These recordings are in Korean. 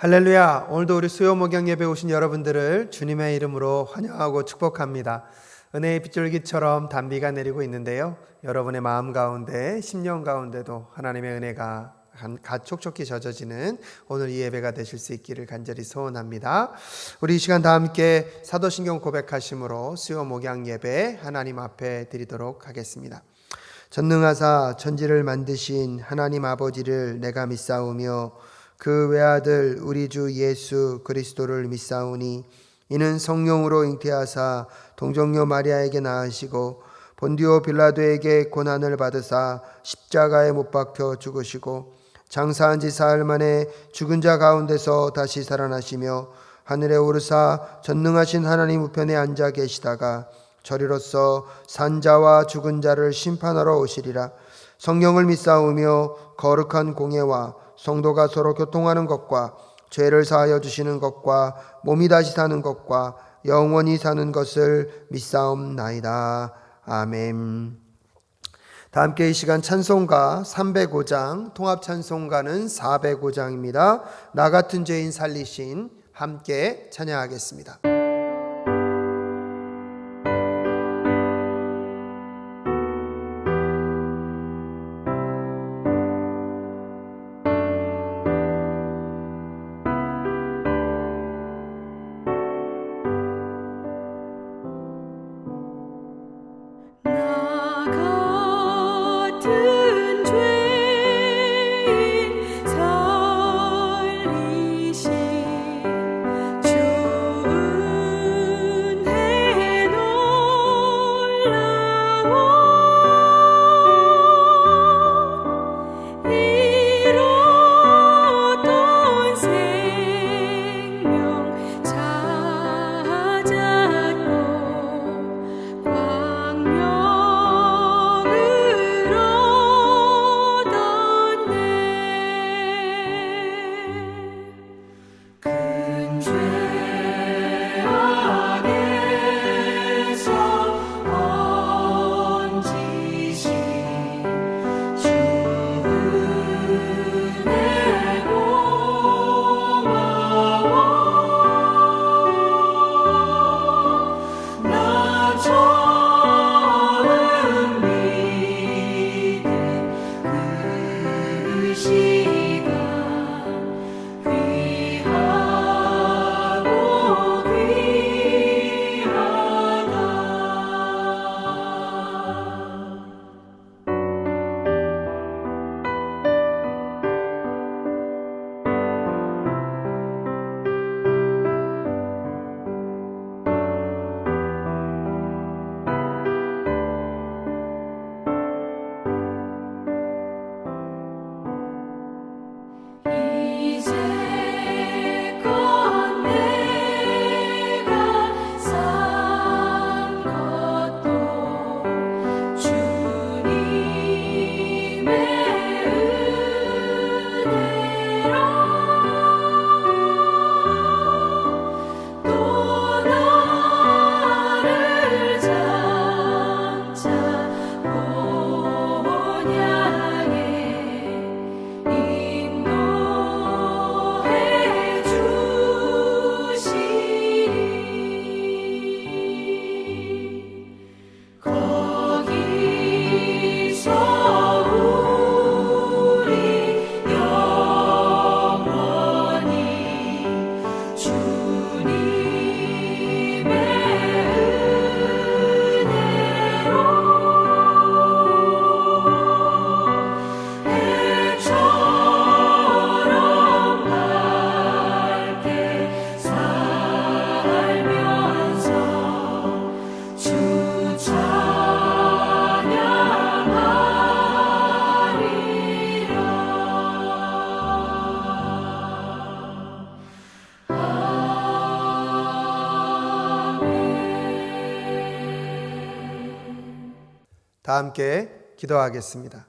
할렐루야. 오늘도 우리 수요 목양 예배 오신 여러분들을 주님의 이름으로 환영하고 축복합니다. 은혜의 빗줄기처럼 단비가 내리고 있는데요, 여러분의 마음 가운데, 심령 가운데도 하나님의 은혜가 촉촉히 젖어지는 오늘 이 예배가 되실 수 있기를 간절히 소원합니다. 우리 이 시간 다 함께 사도신경 고백하심으로 수요 목양 예배 하나님 앞에 드리도록 하겠습니다. 전능하사 천지를 만드신 하나님 아버지를 내가 믿사오며 그 외아들 우리 주 예수 그리스도를 믿사오니 이는 성령으로 잉태하사 동정녀 마리아에게 낳으시고 본디오 빌라도에게 고난을 받으사 십자가에 못 박혀 죽으시고 장사한 지 사흘 만에 죽은 자 가운데서 다시 살아나시며 하늘에 오르사 전능하신 하나님 우편에 앉아 계시다가 저리로서 산자와 죽은 자를 심판하러 오시리라. 성령을 믿사오며 거룩한 공예와 성도가 서로 교통하는 것과 죄를 사하여 주시는 것과 몸이 다시 사는 것과 영원히 사는 것을 믿사옵나이다. 아멘. 다 함께 이 시간 찬송가 305장, 통합찬송가는 405장입니다. 나 같은 죄인 살리신, 함께 찬양하겠습니다. 다 함께 기도하겠습니다.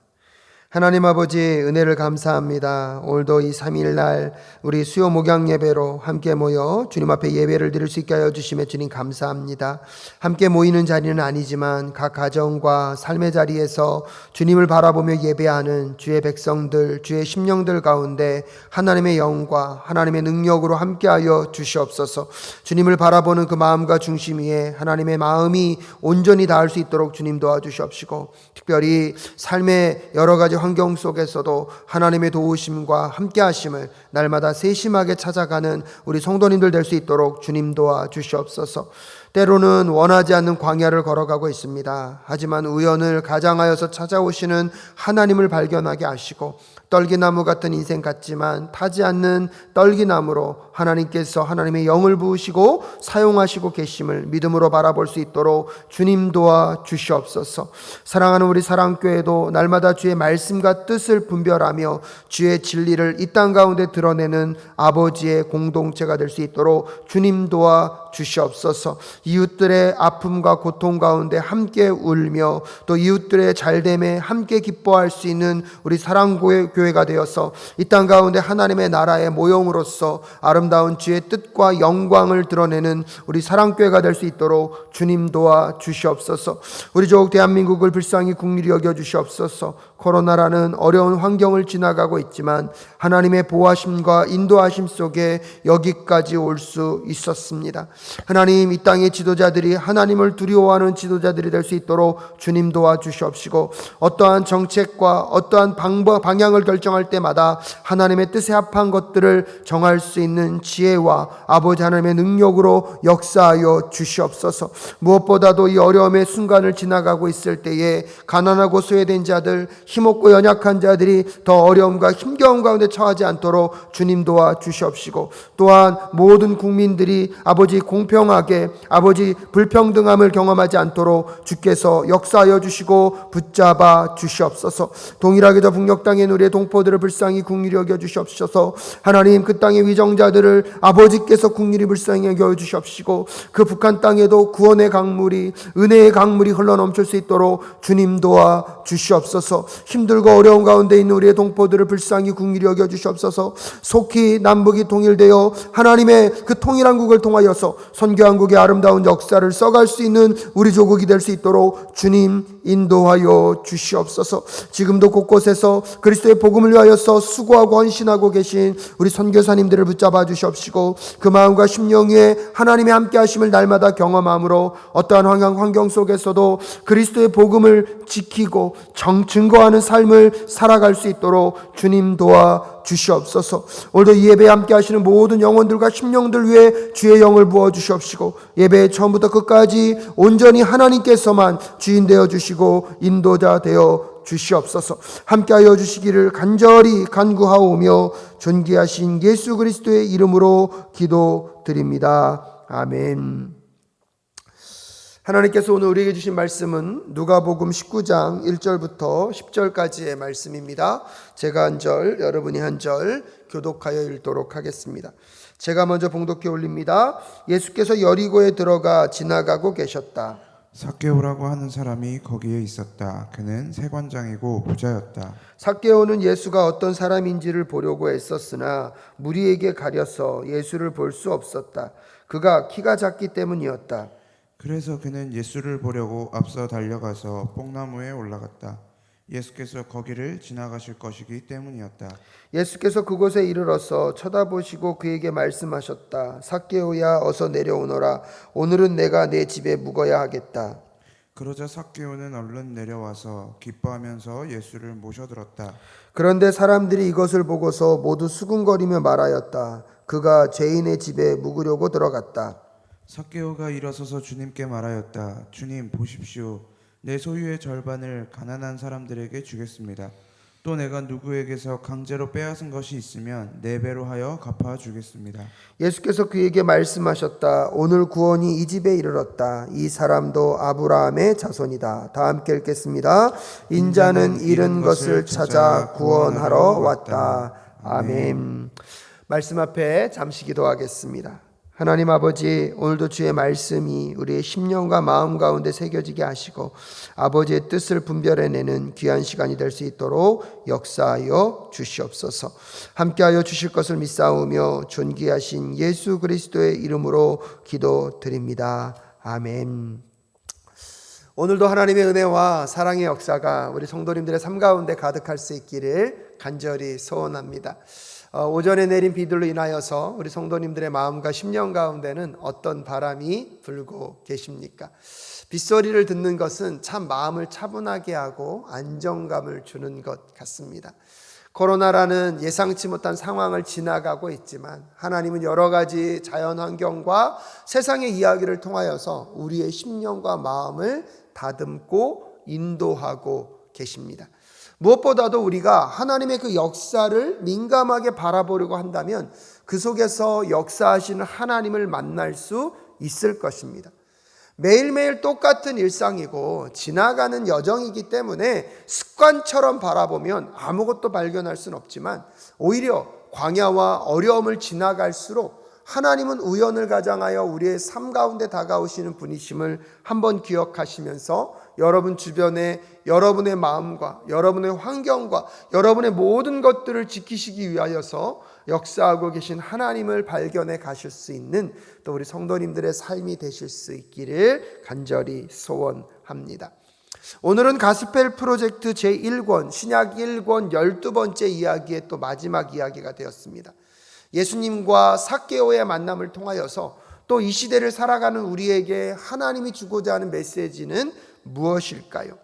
하나님 아버지 은혜를 감사합니다. 오늘도 이 3일날 우리 수요 목양 예배로 함께 모여 주님 앞에 예배를 드릴 수 있게 하여 주심에 주님 감사합니다. 함께 모이는 자리는 아니지만 각 가정과 삶의 자리에서 주님을 바라보며 예배하는 주의 백성들, 주의 심령들 가운데 하나님의 영과 하나님의 능력으로 함께하여 주시옵소서. 주님을 바라보는 그 마음과 중심 위에 하나님의 마음이 온전히 닿을 수 있도록 주님 도와주시옵시고, 특별히 삶의 여러 가지 환경 속에서도 하나님의 도우심과 함께 하심을 날마다 세심하게 찾아가는 우리 성도님들 될 수 있도록 주님 도와주시옵소서. 때로는 원하지 않는 광야를 걸어가고 있습니다. 하지만 우연을 가장하여서 찾아오시는 하나님을 발견하게 하시고, 떨기나무 같은 인생 같지만 타지 않는 떨기나무로 하나님께서 하나님의 영을 부으시고 사용하시고 계심을 믿음으로 바라볼 수 있도록 주님 도와 주시옵소서. 사랑하는 우리 사랑교회도 날마다 주의 말씀과 뜻을 분별하며 주의 진리를 이 땅 가운데 드러내는 아버지의 공동체가 될 수 있도록 주님 도와 주시옵소서. 이웃들의 아픔과 고통 가운데 함께 울며 또 이웃들의 잘됨에 함께 기뻐할 수 있는 우리 사랑교회가 되어서 이 땅 가운데 하나님의 나라의 모형으로서 아름다운 주의 뜻과 영광을 드러내는 우리 사랑교회가 될 수 있도록 주님 도와 주시옵소서. 우리 조국 대한민국을 불쌍히 긍휼히 여겨 주시옵소서. 코로나라는 어려운 환경을 지나가고 있지만 하나님의 보호하심과 인도하심 속에 여기까지 올 수 있었습니다. 하나님, 이 땅의 지도자들이 하나님을 두려워하는 지도자들이 될 수 있도록 주님 도와주시옵시고, 어떠한 정책과 어떠한 방향을 결정할 때마다 하나님의 뜻에 합한 것들을 정할 수 있는 지혜와 아버지 하나님의 능력으로 역사하여 주시옵소서. 무엇보다도 이 어려움의 순간을 지나가고 있을 때에 가난하고 소외된 자들, 힘없고 연약한 자들이 더 어려움과 힘겨움 가운데 처하지 않도록 주님 도와 주시옵시고, 또한 모든 국민들이 아버지 공평하게 아버지 불평등함을 경험하지 않도록 주께서 역사하여 주시고 붙잡아 주시옵소서. 동일하게도 북녘 땅에 우리의 동포들을 불쌍히 긍휼히 여겨 주시옵소서. 하나님, 그 땅의 위정자들을 아버지께서 긍휼히 불쌍히 여겨 주시옵시고, 그 북한 땅에도 구원의 강물이, 은혜의 강물이 흘러넘칠 수 있도록 주님 도와 주시옵소서. 힘들고 어려운 가운데 있는 우리의 동포들을 불쌍히 긍휼히 여겨 주시옵소서. 속히 남북이 통일되어 하나님의 그 통일한국을 통하여서 선교한국의 아름다운 역사를 써갈 수 있는 우리 조국이 될 수 있도록 주님 인도하여 주시옵소서. 지금도 곳곳에서 그리스도의 복음을 위하여서 수고하고 헌신하고 계신 우리 선교사님들을 붙잡아 주시옵시고, 그 마음과 심령 위에 하나님의 함께 하심을 날마다 경험함으로 어떠한 환경 속에서도 그리스도의 복음을 지키고 증거하는 삶을 살아갈 수 있도록 주님 도와 주시옵소서. 오늘도 이 예배에 함께 하시는 모든 영혼들과 심령들 위해 주의 영을 부어 주시옵시고, 예배의 처음부터 끝까지 온전히 하나님께서만 주인 되어 주시고 인도자 되어 주시옵소서. 함께하여 주시기를 간절히 간구하오며 존귀하신 예수 그리스도의 이름으로 기도드립니다. 아멘. 하나님께서 오늘 우리에게 주신 말씀은 누가복음 19장 1절부터 10절까지의 말씀입니다. 제가 한 절, 여러분이 한 절 교독하여 읽도록 하겠습니다. 제가 먼저 봉독해 올립니다. 예수께서 여리고에 들어가 지나가고 계셨다. 삭개오라고 하는 사람이 거기에 있었다. 그는 세관장이고 부자였다. 삭개오는 예수가 어떤 사람인지를 보려고 애썼으나 무리에게 가려서 예수를 볼 수 없었다. 그가 키가 작기 때문이었다. 그래서 그는 예수를 보려고 앞서 달려가서 뽕나무에 올라갔다. 예수께서 거기를 지나가실 것이기 때문이었다. 예수께서 그곳에 이르러서 쳐다보시고 그에게 말씀하셨다. 삭개오야, 어서 내려오너라. 오늘은 내가 내 집에 묵어야 하겠다. 그러자 삭개오는 얼른 내려와서 기뻐하면서 예수를 모셔들었다. 그런데 사람들이 이것을 보고서 모두 수군거리며 말하였다. 그가 죄인의 집에 묵으려고 들어갔다. 삭개오가 일어서서 주님께 말하였다. 주님, 보십시오. 내 소유의 절반을 가난한 사람들에게 주겠습니다. 또 내가 누구에게서 강제로 빼앗은 것이 있으면 4배로 하여 갚아주겠습니다. 예수께서 그에게 말씀하셨다. 오늘 구원이 이 집에 이르렀다. 이 사람도 아브라함의 자손이다. 다 함께 읽겠습니다. 인자는 잃은 것을 찾아 구원하러 왔다. 아멘. 말씀 앞에 잠시 기도하겠습니다. 하나님 아버지, 오늘도 주의 말씀이 우리의 심령과 마음 가운데 새겨지게 하시고 아버지의 뜻을 분별해내는 귀한 시간이 될 수 있도록 역사하여 주시옵소서. 함께하여 주실 것을 믿사오며 존귀하신 예수 그리스도의 이름으로 기도드립니다. 아멘. 오늘도 하나님의 은혜와 사랑의 역사가 우리 성도님들의 삶 가운데 가득할 수 있기를 간절히 소원합니다. 오전에 내린 비들로 인하여서 우리 성도님들의 마음과 심령 가운데는 어떤 바람이 불고 계십니까? 빗소리를 듣는 것은 참 마음을 차분하게 하고 안정감을 주는 것 같습니다. 코로나라는 예상치 못한 상황을 지나가고 있지만 하나님은 여러 가지 자연 환경과 세상의 이야기를 통하여서 우리의 심령과 마음을 다듬고 인도하고 계십니다. 무엇보다도 우리가 하나님의 그 역사를 민감하게 바라보려고 한다면 그 속에서 역사하시는 하나님을 만날 수 있을 것입니다. 매일매일 똑같은 일상이고 지나가는 여정이기 때문에 습관처럼 바라보면 아무것도 발견할 수는 없지만 오히려 광야와 어려움을 지나갈수록 하나님은 우연을 가장하여 우리의 삶 가운데 다가오시는 분이심을 한번 기억하시면서 여러분 주변에 여러분의 마음과 여러분의 환경과 여러분의 모든 것들을 지키시기 위하여서 역사하고 계신 하나님을 발견해 가실 수 있는 또 우리 성도님들의 삶이 되실 수 있기를 간절히 소원합니다. 오늘은 가스펠 프로젝트 제1권 신약 1권 12번째 이야기의 또 마지막 이야기가 되었습니다. 예수님과 삭개오의 만남을 통하여서 또 이 시대를 살아가는 우리에게 하나님이 주고자 하는 메시지는 무엇일까요?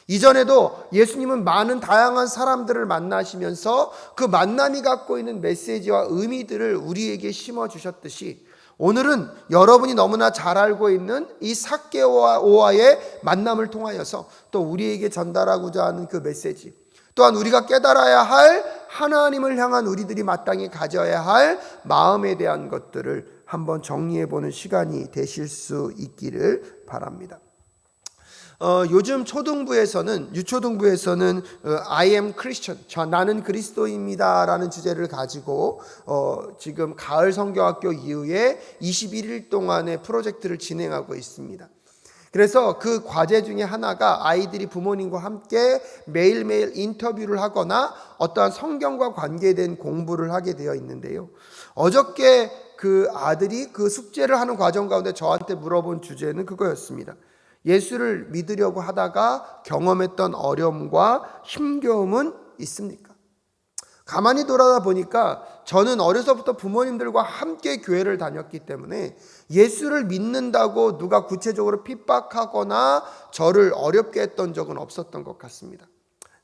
이전에도 예수님은 많은 다양한 사람들을 만나시면서 그 만남이 갖고 있는 메시지와 의미들을 우리에게 심어주셨듯이 오늘은 여러분이 너무나 잘 알고 있는 이 삭개오와의 만남을 통하여서 또 우리에게 전달하고자 하는 그 메시지, 또한 우리가 깨달아야 할 하나님을 향한 우리들이 마땅히 가져야 할 마음에 대한 것들을 한번 정리해보는 시간이 되실 수 있기를 바랍니다. 요즘 유초등부에서는 I am Christian, 나는 그리스도입니다 라는 주제를 가지고 지금 가을 성경학교 이후에 21일 동안의 프로젝트를 진행하고 있습니다. 그래서 그 과제 중에 하나가 아이들이 부모님과 함께 매일매일 인터뷰를 하거나 어떠한 성경과 관계된 공부를 하게 되어 있는데요. 어저께 그 아들이 그 숙제를 하는 과정 가운데 저한테 물어본 주제는 그거였습니다. 예수를 믿으려고 하다가 경험했던 어려움과 힘겨움은 있습니까? 가만히 돌아다 보니까 저는 어려서부터 부모님들과 함께 교회를 다녔기 때문에 예수를 믿는다고 누가 구체적으로 핍박하거나 저를 어렵게 했던 적은 없었던 것 같습니다.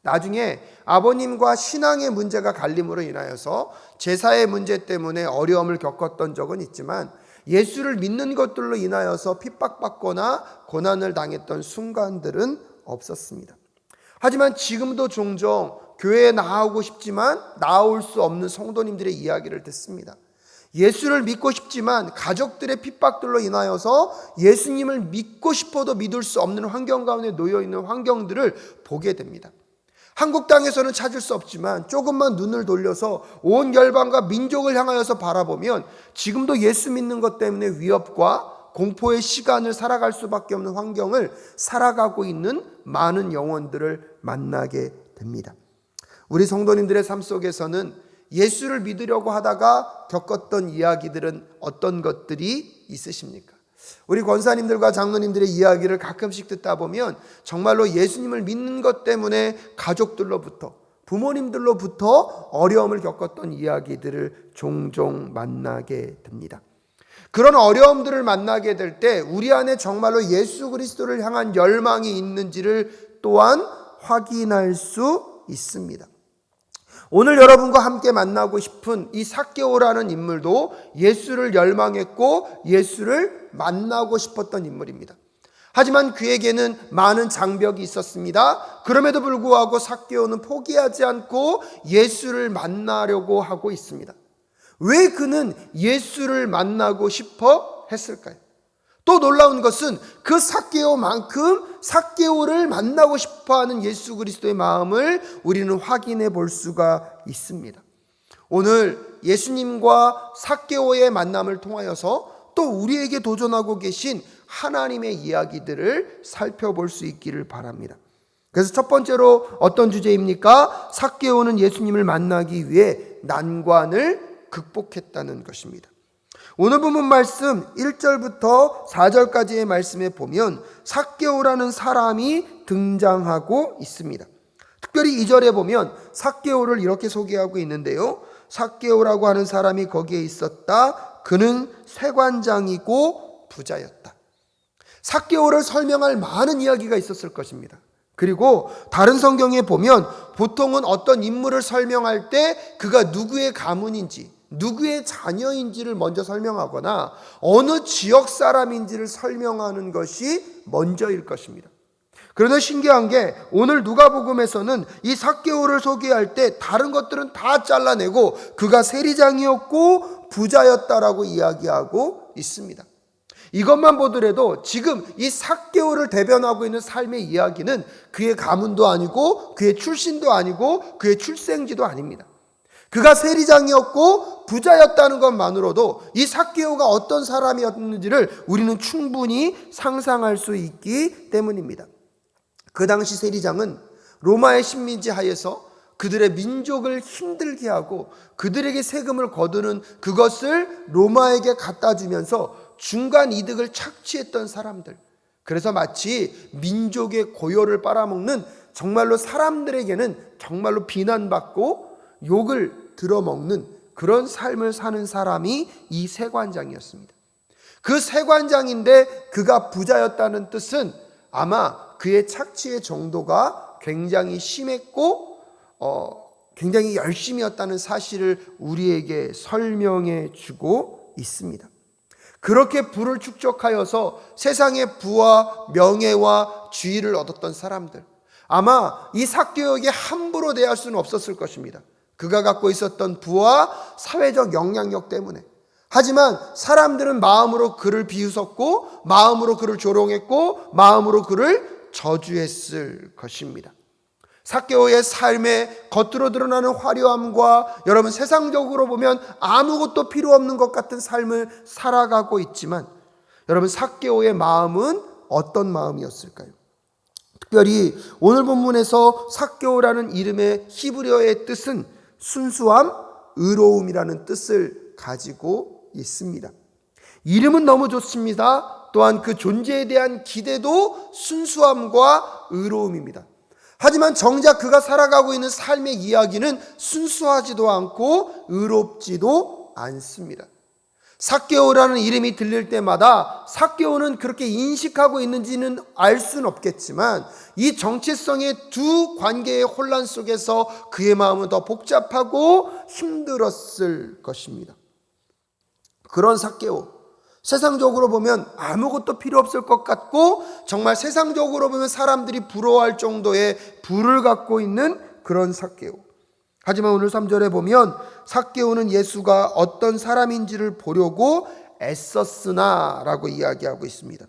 나중에 아버님과 신앙의 문제가 갈림으로 인하여서 제사의 문제 때문에 어려움을 겪었던 적은 있지만 예수를 믿는 것들로 인하여서 핍박받거나 고난을 당했던 순간들은 없었습니다. 하지만 지금도 종종 교회에 나오고 싶지만 나올 수 없는 성도님들의 이야기를 듣습니다. 예수를 믿고 싶지만 가족들의 핍박들로 인하여서 예수님을 믿고 싶어도 믿을 수 없는 환경 가운데 놓여있는 환경들을 보게 됩니다. 한국 땅에서는 찾을 수 없지만 조금만 눈을 돌려서 온 열방과 민족을 향하여서 바라보면 지금도 예수 믿는 것 때문에 위협과 공포의 시간을 살아갈 수밖에 없는 환경을 살아가고 있는 많은 영혼들을 만나게 됩니다. 우리 성도님들의 삶 속에서는 예수를 믿으려고 하다가 겪었던 이야기들은 어떤 것들이 있으십니까? 우리 권사님들과 장로님들의 이야기를 가끔씩 듣다 보면 정말로 예수님을 믿는 것 때문에 가족들로부터 부모님들로부터 어려움을 겪었던 이야기들을 종종 만나게 됩니다. 그런 어려움들을 만나게 될 때 우리 안에 정말로 예수 그리스도를 향한 열망이 있는지를 또한 확인할 수 있습니다. 오늘 여러분과 함께 만나고 싶은 이 삭개오라는 인물도 예수를 열망했고 예수를 만나고 싶었던 인물입니다. 하지만 그에게는 많은 장벽이 있었습니다. 그럼에도 불구하고 삭개오는 포기하지 않고 예수를 만나려고 하고 있습니다. 왜 그는 예수를 만나고 싶어 했을까요? 또 놀라운 것은 그 삭개오만큼 삭개오를 만나고 싶어하는 예수 그리스도의 마음을 우리는 확인해 볼 수가 있습니다. 오늘 예수님과 삭개오의 만남을 통하여서 또 우리에게 도전하고 계신 하나님의 이야기들을 살펴볼 수 있기를 바랍니다. 그래서 첫 번째로 어떤 주제입니까? 삭개오는 예수님을 만나기 위해 난관을 극복했다는 것입니다. 오늘 본문 말씀 1절부터 4절까지의 말씀에 보면 삭개오라는 사람이 등장하고 있습니다. 특별히 2절에 보면 삭개오를 이렇게 소개하고 있는데요. 삭개오라고 하는 사람이 거기에 있었다. 그는 세관장이고 부자였다. 삭개오를 설명할 많은 이야기가 있었을 것입니다. 그리고 다른 성경에 보면 보통은 어떤 인물을 설명할 때 그가 누구의 가문인지, 누구의 자녀인지를 먼저 설명하거나 어느 지역 사람인지를 설명하는 것이 먼저일 것입니다. 그러나 신기한 게 오늘 누가복음에서는 이 삭개오를 소개할 때 다른 것들은 다 잘라내고 그가 세리장이었고 부자였다라고 이야기하고 있습니다. 이것만 보더라도 지금 이 삭개오를 대변하고 있는 삶의 이야기는 그의 가문도 아니고 그의 출신도 아니고 그의 출생지도 아닙니다. 그가 세리장이었고 부자였다는 것만으로도 이 삭개오가 어떤 사람이었는지를 우리는 충분히 상상할 수 있기 때문입니다. 그 당시 세리장은 로마의 식민지 하에서 그들의 민족을 힘들게 하고 그들에게 세금을 거두는 그것을 로마에게 갖다 주면서 중간 이득을 착취했던 사람들, 그래서 마치 민족의 고요를 빨아먹는 정말로 사람들에게는 정말로 비난받고 욕을 들어먹는 그런 삶을 사는 사람이 이 세관장이었습니다. 그 세관장인데 그가 부자였다는 뜻은 아마 그의 착취의 정도가 굉장히 심했고 굉장히 열심이었다는 사실을 우리에게 설명해 주고 있습니다. 그렇게 부를 축적하여서 세상의 부와 명예와 지위를 얻었던 사람들, 아마 이 삭개오에게 함부로 대할 수는 없었을 것입니다. 그가 갖고 있었던 부와 사회적 영향력 때문에. 하지만 사람들은 마음으로 그를 비웃었고 마음으로 그를 조롱했고 마음으로 그를 저주했을 것입니다. 삭개오의 삶에 겉으로 드러나는 화려함과 여러분 세상적으로 보면 아무것도 필요 없는 것 같은 삶을 살아가고 있지만 여러분 삭개오의 마음은 어떤 마음이었을까요? 특별히 오늘 본문에서 삭개오라는 이름의 히브리어의 뜻은 순수함, 의로움이라는 뜻을 가지고 있습니다. 이름은 너무 좋습니다. 또한 그 존재에 대한 기대도 순수함과 의로움입니다. 하지만 정작 그가 살아가고 있는 삶의 이야기는 순수하지도 않고 의롭지도 않습니다. 삭개오라는 이름이 들릴 때마다 삭개오는 그렇게 인식하고 있는지는 알 수는 없겠지만 이 정체성의 두 관계의 혼란 속에서 그의 마음은 더 복잡하고 힘들었을 것입니다. 그런 삭개오, 세상적으로 보면 아무것도 필요 없을 것 같고 정말 세상적으로 보면 사람들이 부러워할 정도의 부를 갖고 있는 그런 삭개오. 하지만 오늘 3절에 보면 삭개오는 예수가 어떤 사람인지를 보려고 애썼으나 라고 이야기하고 있습니다.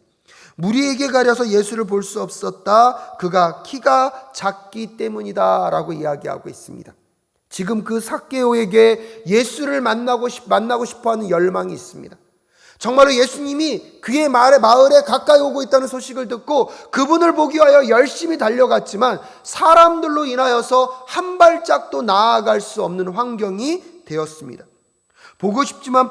무리에게 가려서 예수를 볼 수 없었다. 그가 키가 작기 때문이다 라고 이야기하고 있습니다. 지금 그 삭개오에게 예수를 만나고 싶어하는 열망이 있습니다. 정말로 예수님이 그의 마을에 가까이 오고 있다는 소식을 듣고 그분을 보기 위하여 열심히 달려갔지만 사람들로 인하여서 한 발짝도 나아갈 수 없는 환경이 되었습니다. 보고 싶지만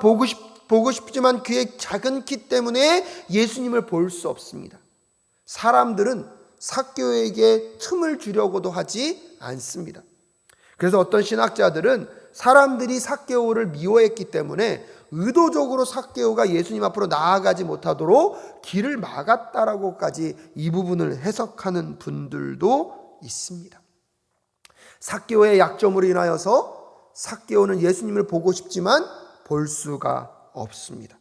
그의 작은 키 때문에 예수님을 볼 수 없습니다. 사람들은 삭개오에게 틈을 주려고도 하지 않습니다. 그래서 어떤 신학자들은 사람들이 삭개오를 미워했기 때문에 의도적으로 삭개오가 예수님 앞으로 나아가지 못하도록 길을 막았다라고까지 이 부분을 해석하는 분들도 있습니다. 삭개오의 약점으로 인하여서 삭개오는 예수님을 보고 싶지만 볼 수가 없습니다.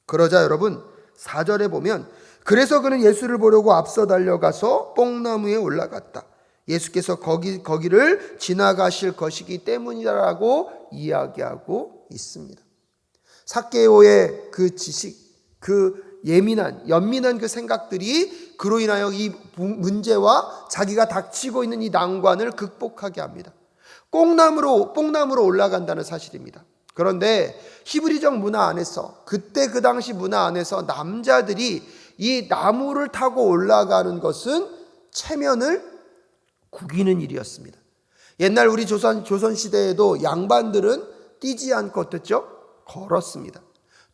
그러자 여러분 4절에 보면 그래서 그는 예수를 보려고 앞서 달려가서 뽕나무에 올라갔다. 예수께서 거기를 지나가실 것이기 때문이라고 이야기하고 있습니다. 삭개오의 그 지식, 그 연민한 그 생각들이 그로 인하여 이 문제와 자기가 닥치고 있는 이 난관을 극복하게 합니다. 뽕나무로 올라간다는 사실입니다. 그런데 히브리적 문화 안에서, 그때 그 당시 문화 안에서 남자들이 이 나무를 타고 올라가는 것은 체면을 구기는 일이었습니다. 옛날 우리 조선 시대에도 양반들은 뛰지 않고 어땠죠? 걸었습니다.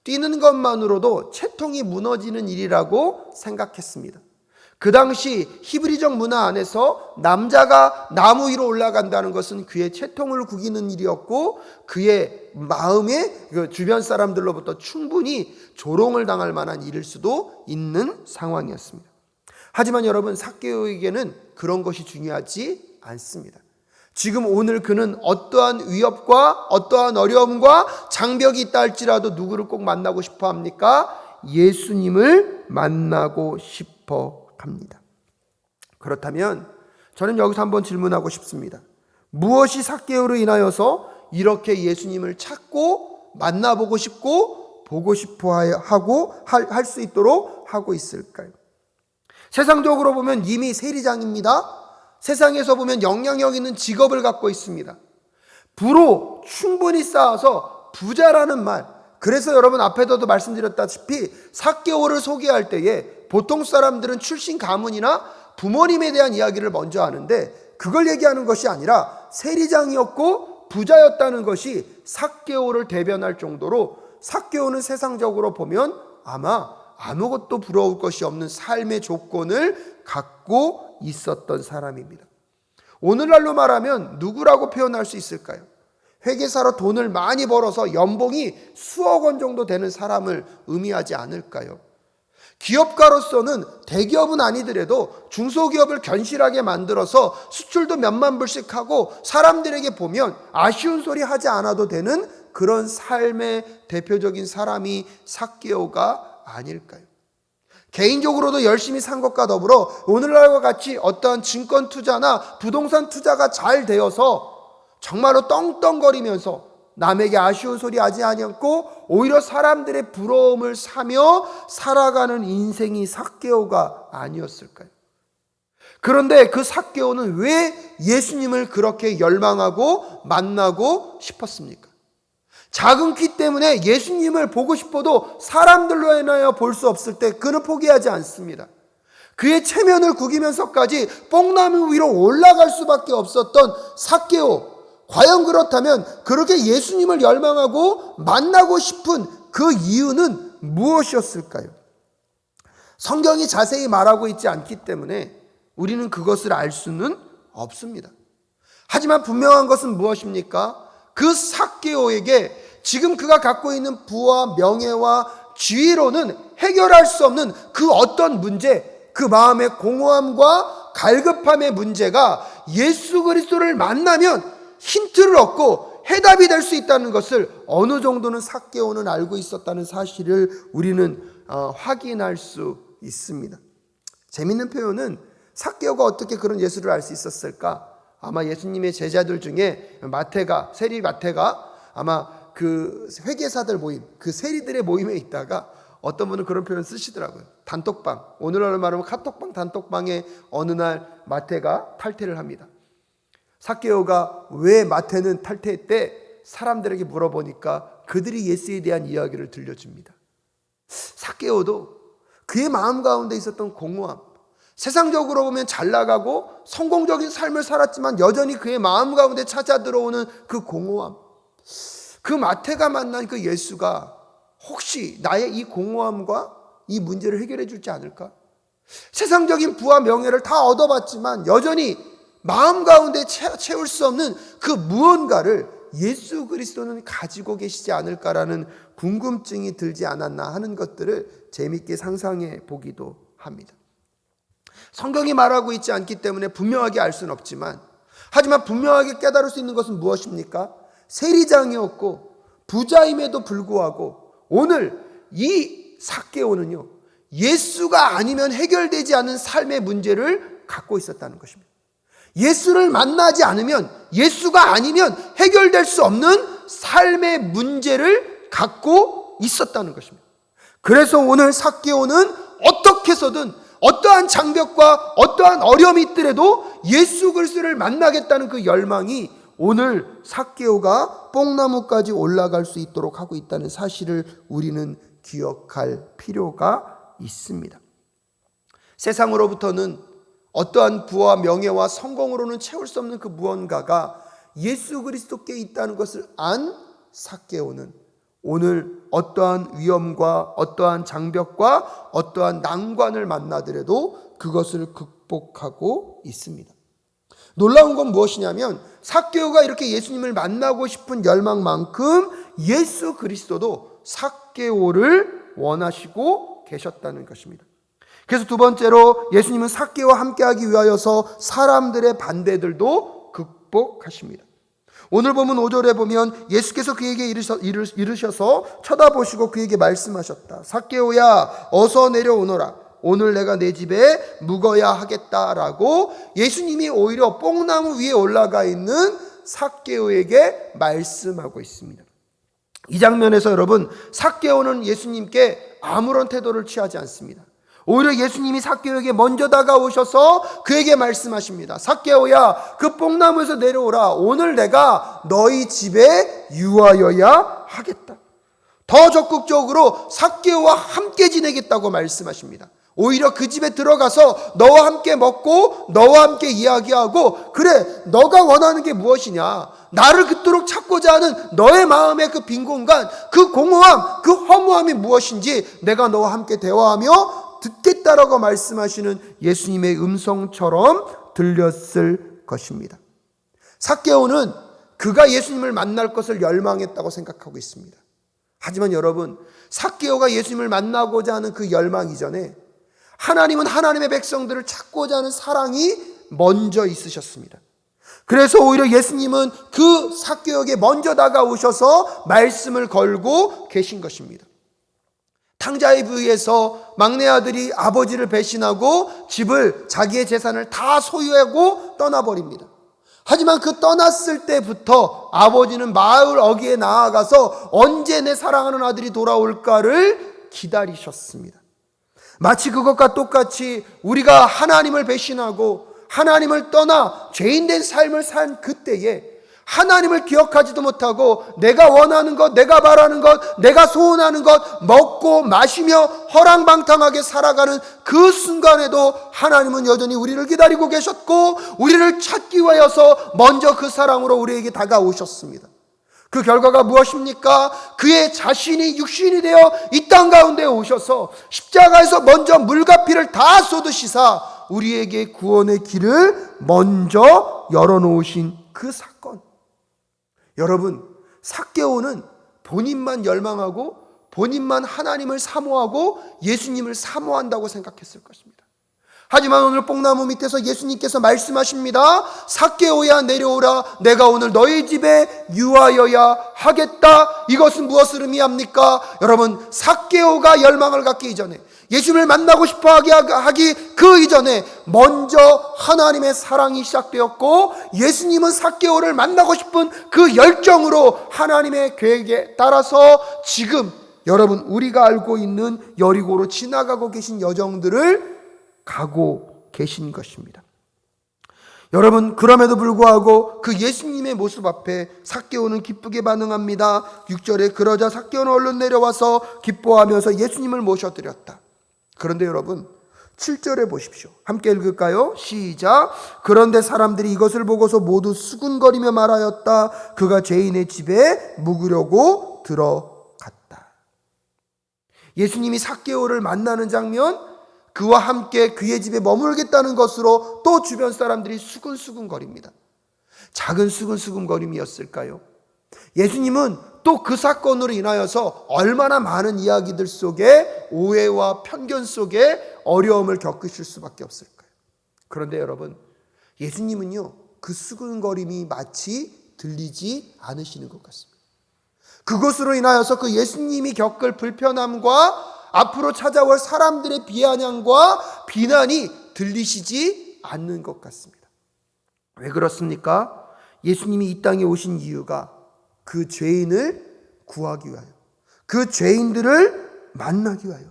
뛰는 것만으로도 채통이 무너지는 일이라고 생각했습니다. 그 당시 히브리적 문화 안에서 남자가 나무 위로 올라간다는 것은 그의 채통을 구기는 일이었고, 그의 마음에 주변 사람들로부터 충분히 조롱을 당할 만한 일일 수도 있는 상황이었습니다. 하지만 여러분, 삭개오에게는 그런 것이 중요하지 않습니다. 지금 오늘 그는 어떠한 위협과 어떠한 어려움과 장벽이 있다 할지라도 누구를 꼭 만나고 싶어 합니까? 예수님을 만나고 싶어 합니다. 그렇다면 저는 여기서 한번 질문하고 싶습니다. 무엇이 삭개오로 인하여서 이렇게 예수님을 찾고 만나보고 싶고 보고 싶어 하고 할 수 있도록 하고 있을까요? 세상적으로 보면 이미 세리장입니다. 세상에서 보면 영향력 있는 직업을 갖고 있습니다. 부로 충분히 쌓아서 부자라는 말, 그래서 여러분 앞에서도 말씀드렸다시피 삭개오를 소개할 때에 보통 사람들은 출신 가문이나 부모님에 대한 이야기를 먼저 하는데, 그걸 얘기하는 것이 아니라 세리장이었고 부자였다는 것이 삭개오를 대변할 정도로, 삭개오는 세상적으로 보면 아마 아무것도 부러울 것이 없는 삶의 조건을 갖고 있었던 사람입니다. 오늘날로 말하면 누구라고 표현할 수 있을까요? 회계사로 돈을 많이 벌어서 연봉이 수억 원 정도 되는 사람을 의미하지 않을까요? 기업가로서는 대기업은 아니더라도 중소기업을 견실하게 만들어서 수출도 몇만 불씩 하고 사람들에게 보면 아쉬운 소리 하지 않아도 되는 그런 삶의 대표적인 사람이 삭개오가 아닐까요? 개인적으로도 열심히 산 것과 더불어 오늘날과 같이 어떠한 증권 투자나 부동산 투자가 잘 되어서 정말로 떵떵거리면서 남에게 아쉬운 소리 하지 않고 오히려 사람들의 부러움을 사며 살아가는 인생이 삭개오가 아니었을까요? 그런데 그 삭개오는 왜 예수님을 그렇게 열망하고 만나고 싶었습니까? 작은 키 때문에 예수님을 보고 싶어도 사람들로 인하여 볼 수 없을 때 그는 포기하지 않습니다. 그의 체면을 구기면서까지 뽕나무 위로 올라갈 수밖에 없었던 삭개오, 과연 그렇다면 그렇게 예수님을 열망하고 만나고 싶은 그 이유는 무엇이었을까요? 성경이 자세히 말하고 있지 않기 때문에 우리는 그것을 알 수는 없습니다. 하지만 분명한 것은 무엇입니까? 그 삭개오에게 지금 그가 갖고 있는 부와 명예와 지위로는 해결할 수 없는 그 어떤 문제, 그 마음의 공허함과 갈급함의 문제가 예수 그리스도를 만나면 힌트를 얻고 해답이 될 수 있다는 것을 어느 정도는 삭개오는 알고 있었다는 사실을 우리는 확인할 수 있습니다. 재밌는 표현은 삭개오가 어떻게 그런 예수를 알 수 있었을까? 아마 예수님의 제자들 중에 세리 마태가 아마 그 회계사들 모임, 그 세리들의 모임에 있다가 어떤 분은 그런 표현 쓰시더라고요. 단톡방, 오늘날로 말하면 카톡방, 단톡방에 어느 날 마태가 탈퇴를 합니다. 삭개오가 왜 마태는 탈퇴했대? 사람들에게 물어보니까 그들이 예수에 대한 이야기를 들려줍니다. 삭개오도 그의 마음 가운데 있었던 공허함, 세상적으로 보면 잘 나가고 성공적인 삶을 살았지만 여전히 그의 마음 가운데 찾아 들어오는 그 공허함, 그 마태가 만난 그 예수가 혹시 나의 이 공허함과 이 문제를 해결해 줄지 않을까? 세상적인 부와 명예를 다 얻어봤지만 여전히 마음 가운데 채울 수 없는 그 무언가를 예수 그리스도는 가지고 계시지 않을까라는 궁금증이 들지 않았나 하는 것들을 재미있게 상상해 보기도 합니다. 성경이 말하고 있지 않기 때문에 분명하게 알 수는 없지만, 하지만 분명하게 깨달을 수 있는 것은 무엇입니까? 세리장이었고 부자임에도 불구하고 오늘 이 삭개오는요, 예수가 아니면 해결되지 않은 삶의 문제를 갖고 있었다는 것입니다. 예수를 만나지 않으면, 예수가 아니면 해결될 수 없는 삶의 문제를 갖고 있었다는 것입니다. 그래서 오늘 삭개오는 어떻게 해서든 어떠한 장벽과 어떠한 어려움이 있더라도 예수 그리스도를 만나겠다는 그 열망이 오늘 삭개오가 뽕나무까지 올라갈 수 있도록 하고 있다는 사실을 우리는 기억할 필요가 있습니다. 세상으로부터는 어떠한 부와 명예와 성공으로는 채울 수 없는 그 무언가가 예수 그리스도께 있다는 것을 안 삭개오는 오늘 어떠한 위험과 어떠한 장벽과 어떠한 난관을 만나더라도 그것을 극복하고 있습니다. 놀라운 건 무엇이냐면 삭개오가 이렇게 예수님을 만나고 싶은 열망만큼 예수 그리스도도 삭개오를 원하시고 계셨다는 것입니다. 그래서 두 번째로 예수님은 삭개오와 함께하기 위하여서 사람들의 반대들도 극복하십니다. 오늘 보면 5절에 보면 예수께서 그에게 이르셔서 쳐다보시고 그에게 말씀하셨다. 삭개오야 어서 내려오너라. 오늘 내가 내 집에 묵어야 하겠다라고 예수님이 오히려 뽕나무 위에 올라가 있는 삭개오에게 말씀하고 있습니다. 이 장면에서 여러분 삭개오는 예수님께 아무런 태도를 취하지 않습니다. 오히려 예수님이 삭개오에게 먼저 다가오셔서 그에게 말씀하십니다. 삭개오야 그 뽕나무에서 내려오라. 오늘 내가 너희 집에 유하여야 하겠다. 더 적극적으로 삭개오와 함께 지내겠다고 말씀하십니다. 오히려 그 집에 들어가서 너와 함께 먹고 너와 함께 이야기하고 그래 너가 원하는 게 무엇이냐, 나를 그토록 찾고자 하는 너의 마음의 그 빈 공간, 그 공허함, 그 허무함이 무엇인지 내가 너와 함께 대화하며 듣겠다라고 말씀하시는 예수님의 음성처럼 들렸을 것입니다. 삭개오는 그가 예수님을 만날 것을 열망했다고 생각하고 있습니다. 하지만 여러분 삭개오가 예수님을 만나고자 하는 그 열망 이전에 하나님은 하나님의 백성들을 찾고자 하는 사랑이 먼저 있으셨습니다. 그래서 오히려 예수님은 그 삭개오에게 먼저 다가오셔서 말씀을 걸고 계신 것입니다. 탕자의 부위에서 막내 아들이 아버지를 배신하고 집을, 자기의 재산을 다 소유하고 떠나버립니다. 하지만 그 떠났을 때부터 아버지는 마을 어귀에 나아가서 언제 내 사랑하는 아들이 돌아올까를 기다리셨습니다. 마치 그것과 똑같이 우리가 하나님을 배신하고 하나님을 떠나 죄인된 삶을 산 그때에 하나님을 기억하지도 못하고 내가 원하는 것, 내가 바라는 것, 내가 소원하는 것 먹고 마시며 허랑방탕하게 살아가는 그 순간에도 하나님은 여전히 우리를 기다리고 계셨고 우리를 찾기 위하여서 먼저 그 사랑으로 우리에게 다가오셨습니다. 그 결과가 무엇입니까? 그의 자신이 육신이 되어 이 땅 가운데 오셔서 십자가에서 먼저 물과 피를 다 쏟으시사 우리에게 구원의 길을 먼저 열어놓으신 그 사건. 여러분 삭개오는 본인만 열망하고 본인만 하나님을 사모하고 예수님을 사모한다고 생각했을 것입니다. 하지만 오늘 뽕나무 밑에서 예수님께서 말씀하십니다. 삭개오야 내려오라. 내가 오늘 너희 집에 유하여야 하겠다. 이것은 무엇을 의미합니까? 여러분 삭개오가 열망을 갖기 이전에 예수님을 만나고 싶어 하기 그 이전에 먼저 하나님의 사랑이 시작되었고 예수님은 삭개오를 만나고 싶은 그 열정으로 하나님의 계획에 따라서 지금 여러분 우리가 알고 있는 여리고로 지나가고 계신 여정들을 가고 계신 것입니다. 여러분 그럼에도 불구하고 그 예수님의 모습 앞에 삭개오는 기쁘게 반응합니다. 6절에 그러자 삭개오는 얼른 내려와서 기뻐하면서 예수님을 모셔드렸다. 그런데 여러분 7절에 보십시오. 함께 읽을까요? 시작. 그런데 사람들이 이것을 보고서 모두 수군거리며 말하였다. 그가 죄인의 집에 묵으려고 들어갔다. 예수님이 삭개오를 만나는 장면, 그와 함께 그의 집에 머물겠다는 것으로 또 주변 사람들이 수근수근거립니다. 작은 수근수근거림이었을까요? 예수님은 또 그 사건으로 인하여서 얼마나 많은 이야기들 속에 오해와 편견 속에 어려움을 겪으실 수밖에 없을까요? 그런데 여러분 예수님은요 그 수근거림이 마치 들리지 않으시는 것 같습니다. 그것으로 인하여서 그 예수님이 겪을 불편함과 앞으로 찾아올 사람들의 비아냥과 비난이 들리시지 않는 것 같습니다. 왜 그렇습니까? 예수님이 이 땅에 오신 이유가 그 죄인을 구하기 위하여, 그 죄인들을 만나기 위하여,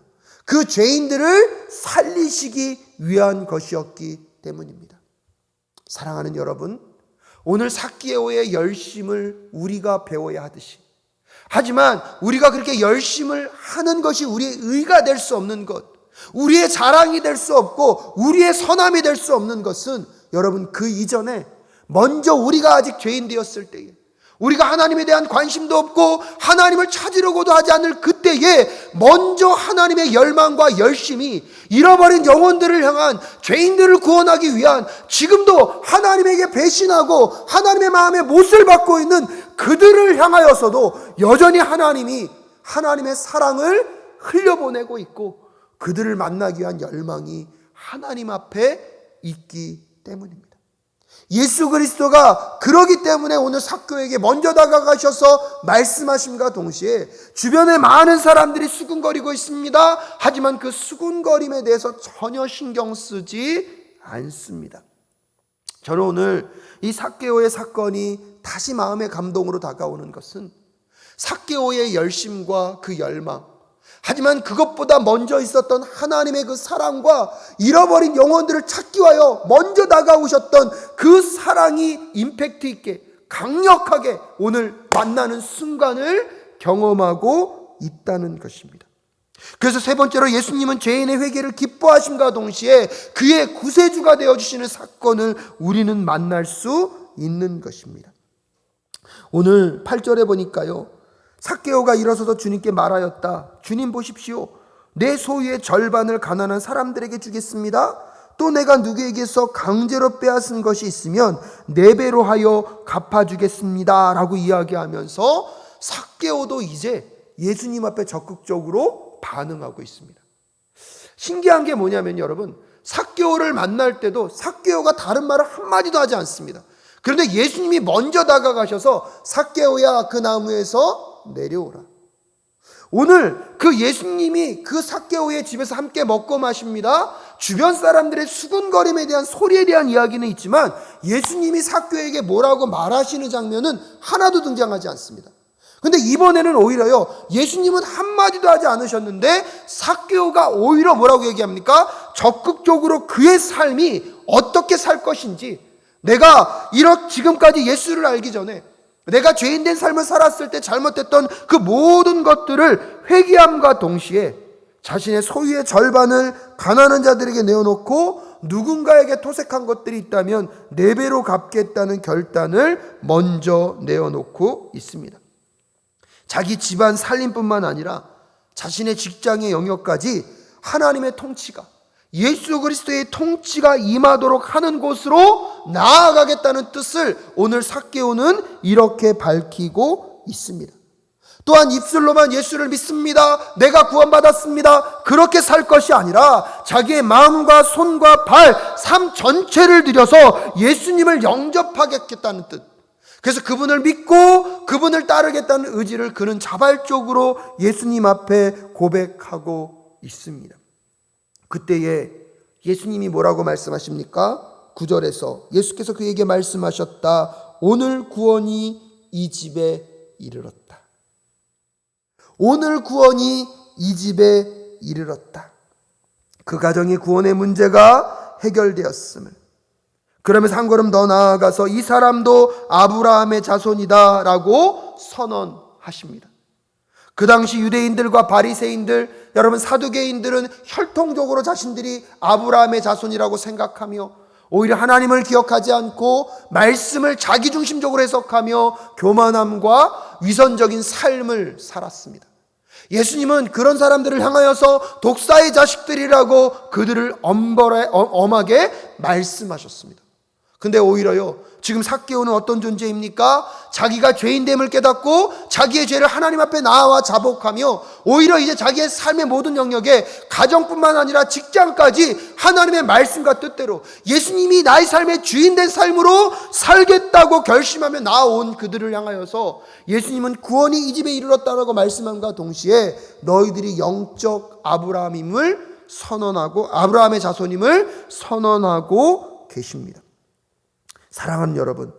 그 죄인들을 살리시기 위한 것이었기 때문입니다. 사랑하는 여러분, 오늘 삭개오의 열심을 우리가 배워야 하듯이, 하지만 우리가 그렇게 열심을 하는 것이 우리의 의가 될 수 없는 것, 우리의 자랑이 될 수 없고 우리의 선함이 될 수 없는 것은 여러분, 그 이전에 먼저 우리가 아직 죄인 되었을 때에, 우리가 하나님에 대한 관심도 없고 하나님을 찾으려고도 하지 않을 그때에 먼저 하나님의 열망과 열심이 잃어버린 영혼들을 향한, 죄인들을 구원하기 위한, 지금도 하나님에게 배신하고 하나님의 마음에 못을 받고 있는 그들을 향하여서도 여전히 하나님이 하나님의 사랑을 흘려보내고 있고 그들을 만나기 위한 열망이 하나님 앞에 있기 때문입니다. 예수 그리스도가 그러기 때문에 오늘 삭개오에게 먼저 다가가셔서 말씀하심과 동시에 주변에 많은 사람들이 수군거리고 있습니다. 하지만 그 수군거림에 대해서 전혀 신경 쓰지 않습니다. 저는 오늘 이 삭개오의 사건이 다시 마음의 감동으로 다가오는 것은 삭개오의 열심과 그 열망, 하지만 그것보다 먼저 있었던 하나님의 그 사랑과 잃어버린 영혼들을 찾기 위하여 먼저 다가오셨던 그 사랑이 임팩트 있게 강력하게 오늘 만나는 순간을 경험하고 있다는 것입니다. 그래서 세 번째로 예수님은 죄인의 회개를 기뻐하심과 동시에 그의 구세주가 되어주시는 사건을 우리는 만날 수 있는 것입니다. 오늘 8절에 보니까요, 삭개오가 일어서서 주님께 말하였다. 주님 보십시오. 내 소유의 절반을 가난한 사람들에게 주겠습니다. 또 내가 누구에게서 강제로 빼앗은 것이 있으면 4배로 하여 갚아주겠습니다. 라고 이야기하면서 삭개오도 이제 예수님 앞에 적극적으로 반응하고 있습니다. 신기한 게 뭐냐면 여러분, 삭개오를 만날 때도 삭개오가 다른 말을 한마디도 하지 않습니다. 그런데 예수님이 먼저 다가가셔서 삭개오야, 그 나무에서 내려오라. 오늘 그 예수님이 그 삭개오의 집에서 함께 먹고 마십니다. 주변 사람들의 수군거림에 대한 소리에 대한 이야기는 있지만 예수님이 삭개오에게 뭐라고 말하시는 장면은 하나도 등장하지 않습니다. 근데 이번에는 오히려요, 예수님은 한마디도 하지 않으셨는데 삭개오가 오히려 뭐라고 얘기합니까? 적극적으로 그의 삶이 어떻게 살 것인지, 내가 지금까지 예수를 알기 전에 내가 죄인된 삶을 살았을 때 잘못했던 그 모든 것들을 회개함과 동시에 자신의 소유의 절반을 가난한 자들에게 내어놓고 누군가에게 토색한 것들이 있다면 4배로 갚겠다는 결단을 먼저 내어놓고 있습니다. 자기 집안 살림뿐만 아니라 자신의 직장의 영역까지 하나님의 통치가, 예수 그리스도의 통치가 임하도록 하는 곳으로 나아가겠다는 뜻을 오늘 삭개오는 이렇게 밝히고 있습니다. 또한 입술로만 예수를 믿습니다, 내가 구원받았습니다, 그렇게 살 것이 아니라 자기의 마음과 손과 발, 삶 전체를 들여서 예수님을 영접하겠다는 뜻. 그래서 그분을 믿고 그분을 따르겠다는 의지를 그는 자발적으로 예수님 앞에 고백하고 있습니다. 그때에 예수님이 뭐라고 말씀하십니까? 9절에서 예수께서 그에게 말씀하셨다. 오늘 구원이 이 집에 이르렀다. 오늘 구원이 이 집에 이르렀다. 그 가정의 구원의 문제가 해결되었음을, 그러면서 한 걸음 더 나아가서 이 사람도 아브라함의 자손이다 라고 선언하십니다. 그 당시 유대인들과 바리새인들, 여러분 사두개인들은 혈통적으로 자신들이 아브라함의 자손이라고 생각하며 오히려 하나님을 기억하지 않고 말씀을 자기중심적으로 해석하며 교만함과 위선적인 삶을 살았습니다. 예수님은 그런 사람들을 향하여서 독사의 자식들이라고 그들을 엄하게 말씀하셨습니다. 근데 오히려요, 지금 삭개오는 어떤 존재입니까? 자기가 죄인됨을 깨닫고 자기의 죄를 하나님 앞에 나와 자복하며 오히려 이제 자기의 삶의 모든 영역에, 가정뿐만 아니라 직장까지 하나님의 말씀과 뜻대로 예수님이 나의 삶의 주인된 삶으로 살겠다고 결심하며 나온 그들을 향하여서 예수님은 구원이 이 집에 이르렀다라고 말씀함과 동시에 너희들이 영적 아브라함임을 선언하고, 아브라함의 자손임을 선언하고 계십니다. 사랑하는 여러분,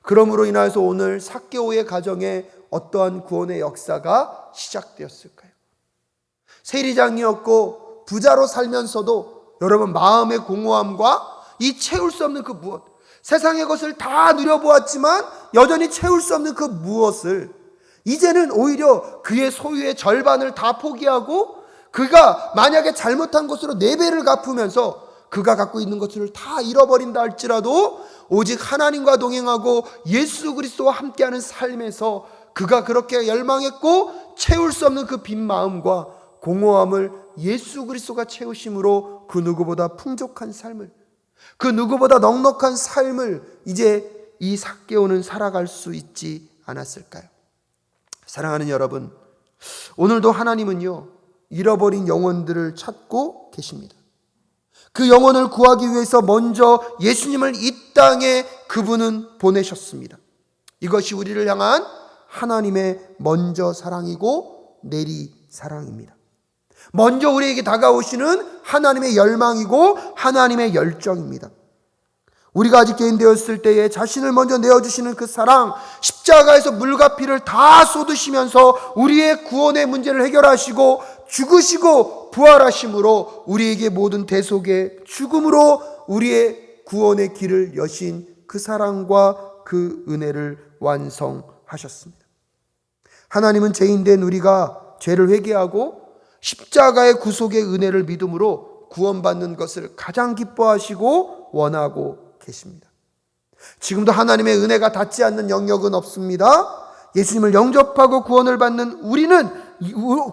그러므로 인하여서 오늘 삭개오의 가정에 어떠한 구원의 역사가 시작되었을까요? 세리장이었고 부자로 살면서도 여러분 마음의 공허함과 이 채울 수 없는 그 무엇, 세상의 것을 다 누려보았지만 여전히 채울 수 없는 그 무엇을 이제는 오히려 그의 소유의 절반을 다 포기하고 그가 만약에 잘못한 것으로 4배를 갚으면서 그가 갖고 있는 것을 다 잃어버린다 할지라도 오직 하나님과 동행하고 예수 그리스도와 함께하는 삶에서 그가 그렇게 열망했고 채울 수 없는 그 빈 마음과 공허함을 예수 그리스도가 채우심으로 그 누구보다 풍족한 삶을, 그 누구보다 넉넉한 삶을 이제 이 삭개오는 살아갈 수 있지 않았을까요? 사랑하는 여러분, 오늘도 하나님은요 잃어버린 영혼들을 찾고 계십니다. 그 영혼을 구하기 위해서 먼저 예수님을 이 땅에 그분은 보내셨습니다. 이것이 우리를 향한 하나님의 먼저 사랑이고 내리 사랑입니다. 먼저 우리에게 다가오시는 하나님의 열망이고 하나님의 열정입니다. 우리가 아직 개인 되었을 때에 자신을 먼저 내어주시는 그 사랑, 십자가에서 물과 피를 다 쏟으시면서 우리의 구원의 문제를 해결하시고 죽으시고 부활하심으로 우리에게 모든 대속의 죽음으로 우리의 구원의 길을 여신 그 사랑과 그 은혜를 완성하셨습니다. 하나님은 죄인된 우리가 죄를 회개하고 십자가의 구속의 은혜를 믿음으로 구원받는 것을 가장 기뻐하시고 원하고 계십니다. 지금도 하나님의 은혜가 닿지 않는 영역은 없습니다. 예수님을 영접하고 구원을 받는 우리는,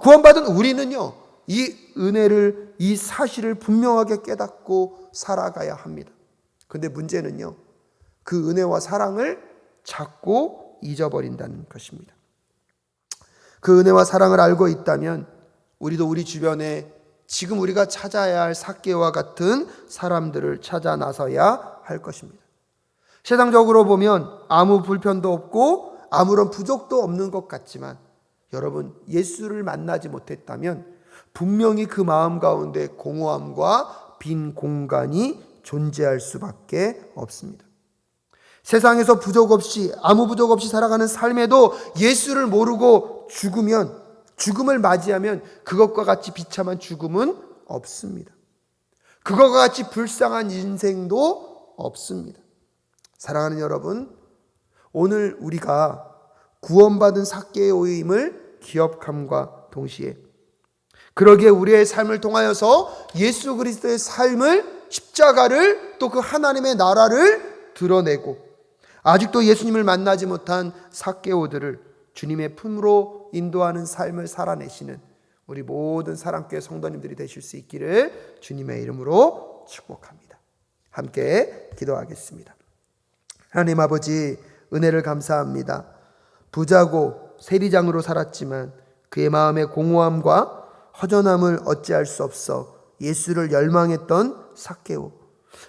구원받은 우리는요 이 은혜를, 이 사실을 분명하게 깨닫고 살아가야 합니다. 그런데 문제는요 그 은혜와 사랑을 자꾸 잊어버린다는 것입니다. 그 은혜와 사랑을 알고 있다면 우리도 우리 주변에 지금 우리가 찾아야 할 삭개오와 같은 사람들을 찾아 나서야 할 것입니다. 세상적으로 보면 아무 불편도 없고 아무런 부족도 없는 것 같지만 여러분, 예수를 만나지 못했다면 분명히 그 마음 가운데 공허함과 빈 공간이 존재할 수밖에 없습니다. 세상에서 부족 없이, 아무 부족 없이 살아가는 삶에도 예수를 모르고 죽음을 맞이하면 그것과 같이 비참한 죽음은 없습니다. 그것과 같이 불쌍한 인생도 없습니다. 사랑하는 여러분, 오늘 우리가 구원받은 삭개오임을 기억함과 동시에 그러기에 우리의 삶을 통하여서 예수 그리스도의 삶을, 십자가를, 또 그 하나님의 나라를 드러내고 아직도 예수님을 만나지 못한 삭개오들을 주님의 품으로 인도하는 삶을 살아내시는 우리 모든 사랑교회 성도님들이 되실 수 있기를 주님의 이름으로 축복합니다. 함께 기도하겠습니다. 하나님 아버지, 은혜를 감사합니다. 부자고 세리장으로 살았지만 그의 마음의 공허함과 허전함을 어찌할 수 없어 예수를 열망했던 삭개오.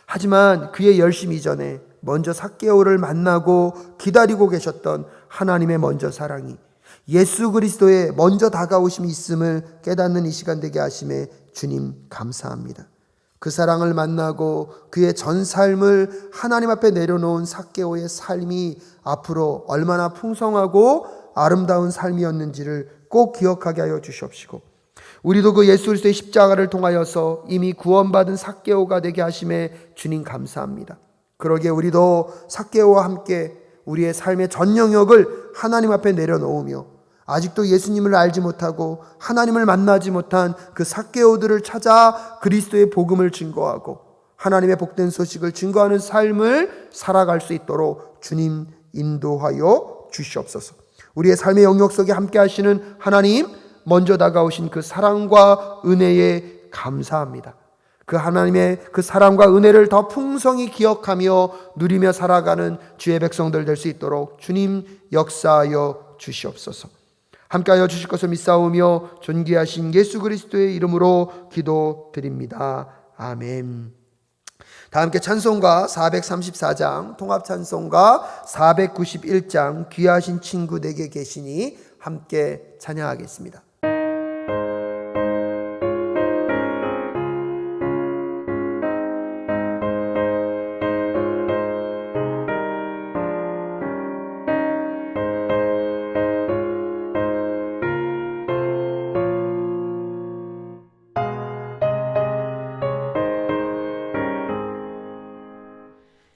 하지만 그의 열심 이전에 먼저 삭개오를 만나고 기다리고 계셨던 하나님의 먼저 사랑이, 예수 그리스도의 먼저 다가오심이 있음을 깨닫는 이 시간 되게 하심에 주님 감사합니다. 그 사랑을 만나고 그의 전 삶을 하나님 앞에 내려놓은 삭개오의 삶이 앞으로 얼마나 풍성하고 아름다운 삶이었는지를 꼭 기억하게 하여 주시옵시고, 우리도 그 예수 그리스도의 십자가를 통하여서 이미 구원받은 삭개오가 되게 하심에 주님 감사합니다. 그러기에 우리도 삭개오와 함께 우리의 삶의 전 영역을 하나님 앞에 내려놓으며 아직도 예수님을 알지 못하고 하나님을 만나지 못한 그 삭개오들을 찾아 그리스도의 복음을 증거하고 하나님의 복된 소식을 증거하는 삶을 살아갈 수 있도록 주님 인도하여 주시옵소서. 우리의 삶의 영역 속에 함께 하시는 하나님, 먼저 다가오신 그 사랑과 은혜에 감사합니다. 그 하나님의 그 사랑과 은혜를 더 풍성히 기억하며 누리며 살아가는 주의 백성들 될 수 있도록 주님 역사하여 주시옵소서. 함께하여 주실 것을 믿사오며 존귀하신 예수 그리스도의 이름으로 기도드립니다. 아멘. 다 함께 찬송가 434장, 통합찬송가 491장, 귀하신 친구 내게 계시니 함께 찬양하겠습니다.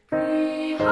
귀하신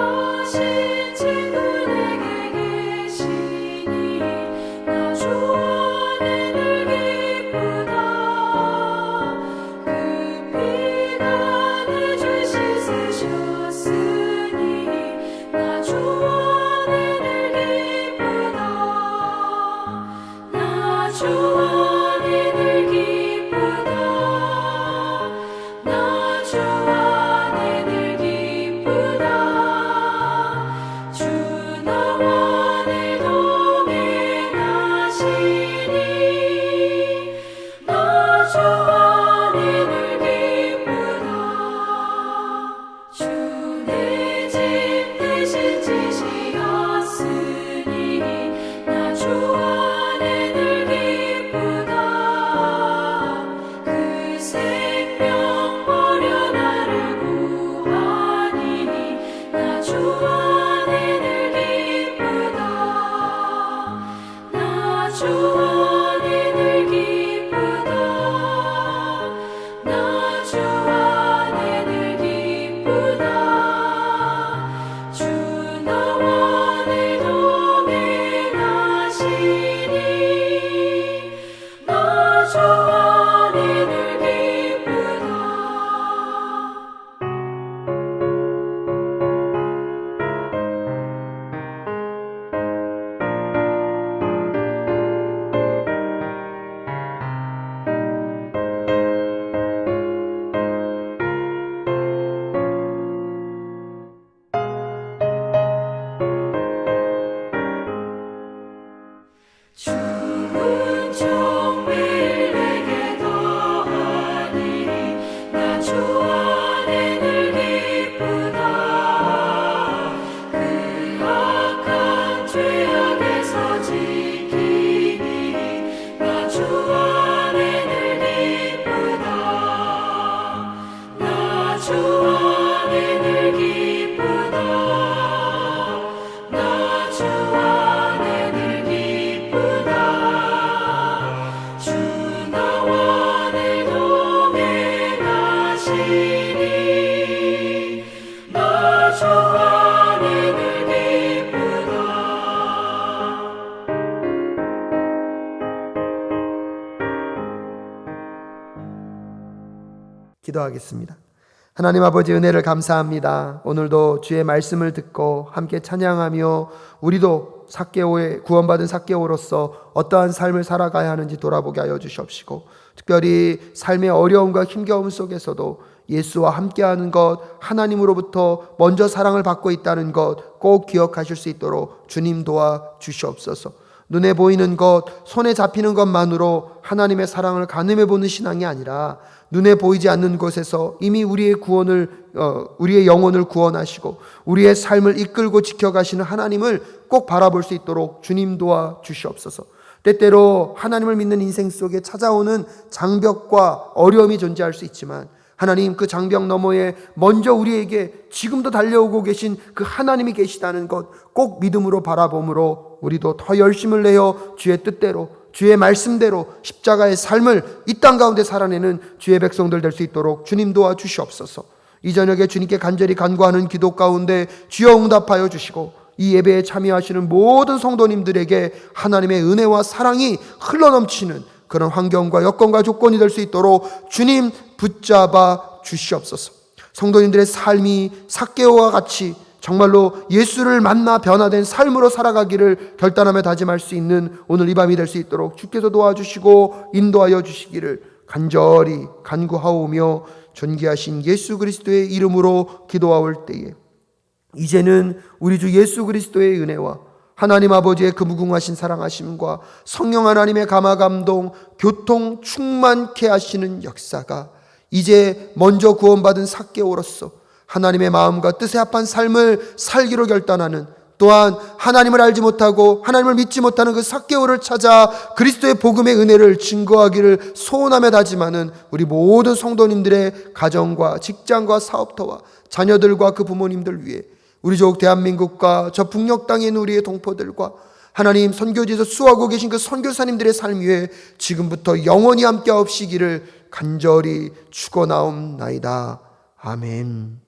기도하겠습니다. 하나님 아버지, 은혜를 감사합니다. 오늘도 주의 말씀을 듣고 함께 찬양하며 우리도 삭개오의 구원받은 삭개오로서 어떠한 삶을 살아가야 하는지 돌아보게 하여 주시옵시고, 특별히 삶의 어려움과 힘겨움 속에서도 예수와 함께하는 것, 하나님으로부터 먼저 사랑을 받고 있다는 것 꼭 기억하실 수 있도록 주님 도와 주시옵소서. 눈에 보이는 것, 손에 잡히는 것만으로 하나님의 사랑을 가늠해 보는 신앙이 아니라 눈에 보이지 않는 곳에서 이미 우리의 영혼을 구원하시고 우리의 삶을 이끌고 지켜가시는 하나님을 꼭 바라볼 수 있도록 주님 도와 주시옵소서. 때때로 하나님을 믿는 인생 속에 찾아오는 장벽과 어려움이 존재할 수 있지만, 하나님, 그 장벽 너머에 먼저 우리에게 지금도 달려오고 계신 그 하나님이 계시다는 것 꼭 믿음으로 바라봄으로 우리도 더 열심을 내어 주의 뜻대로, 주의 말씀대로 십자가의 삶을 이 땅 가운데 살아내는 주의 백성들 될 수 있도록 주님 도와 주시옵소서. 이 저녁에 주님께 간절히 간구하는 기도 가운데 주여 응답하여 주시고, 이 예배에 참여하시는 모든 성도님들에게 하나님의 은혜와 사랑이 흘러넘치는 그런 환경과 여건과 조건이 될 수 있도록 주님 붙잡아 주시옵소서. 성도님들의 삶이 삭개오와 같이 정말로 예수를 만나 변화된 삶으로 살아가기를 결단하며 다짐할 수 있는 오늘 이 밤이 될 수 있도록 주께서 도와주시고 인도하여 주시기를 간절히 간구하오며 존귀하신 예수 그리스도의 이름으로 기도하올 때에, 이제는 우리 주 예수 그리스도의 은혜와 하나님 아버지의 그 무궁하신 사랑하심과 성령 하나님의 감화 감동 교통 충만케 하시는 역사가 이제 먼저 구원받은 삭개오로서 하나님의 마음과 뜻에 합한 삶을 살기로 결단하는, 또한 하나님을 알지 못하고 하나님을 믿지 못하는 그 삭개오를 찾아 그리스도의 복음의 은혜를 증거하기를 소원하며 다짐하는 우리 모든 성도님들의 가정과 직장과 사업터와 자녀들과 그 부모님들 위해, 우리 조국 대한민국과 저 북녘 땅에 있는 우리의 동포들과 하나님 선교지에서 수하고 계신 그 선교사님들의 삶 위에 지금부터 영원히 함께하옵시기를 간절히 축원하옵나이다. 아멘.